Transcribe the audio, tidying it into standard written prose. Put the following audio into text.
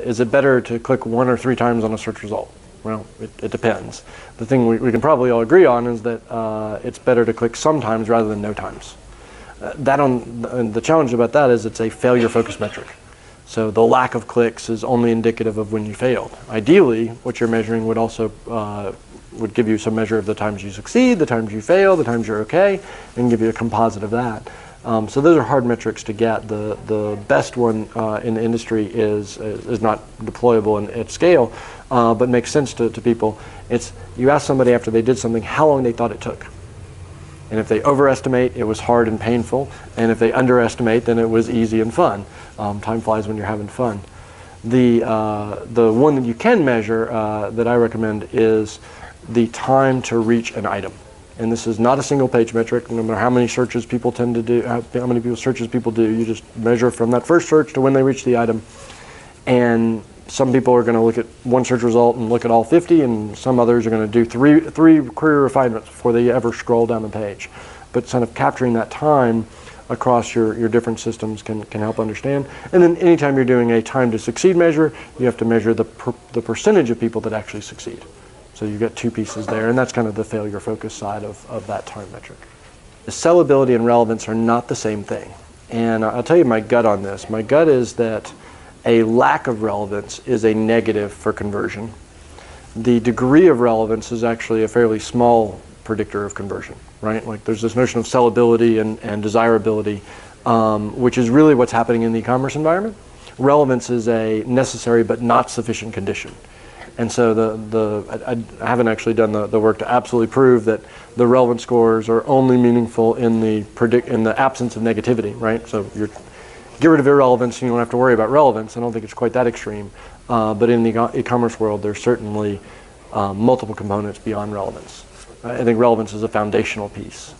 Is it better to click 1 or 3 times on a search result? Well, it depends. The thing we can probably all agree on is that it's better to click sometimes rather than no times. The challenge about that is it's a failure-focused metric. So the lack of clicks is only indicative of when you failed. Ideally, what you're measuring would also would give you some measure of the times you succeed, the times you fail, the times you're okay, and give you a composite of that. So those are hard metrics to get. The best one in the industry is not deployable at scale, but makes sense to people. It's you ask somebody after they did something how long they thought it took. And if they overestimate, it was hard and painful. And if they underestimate, then it was easy and fun. Time flies when you're having fun. The one that you can measure that I recommend is the time to reach an item. And this is not a single page metric. No matter how many searches people tend to do, how many searches people do, you just measure from that first search to when they reach the item. And some people are going to look at one search result and look at all 50, and some others are going to do three query refinements before they ever scroll down the page. But kind of capturing that time across your different systems can help understand. And then anytime you're doing a time to succeed measure, you have to measure the percentage of people that actually succeed. So you get 2 pieces there, and that's kind of the failure focus side of that time metric. The sellability and relevance are not the same thing. And I'll tell you my gut on this. My gut is that a lack of relevance is a negative for conversion. The degree of relevance is actually a fairly small predictor of conversion, right? Like there's this notion of sellability and desirability, which is really what's happening in the e-commerce environment. Relevance is a necessary but not sufficient condition. And so I haven't actually done the work to absolutely prove that the relevance scores are only meaningful in the absence of negativity, right? So you're get rid of irrelevance and you don't have to worry about relevance. I don't think it's quite that extreme. But in the e-commerce world, there's certainly multiple components beyond relevance. I think relevance is a foundational piece.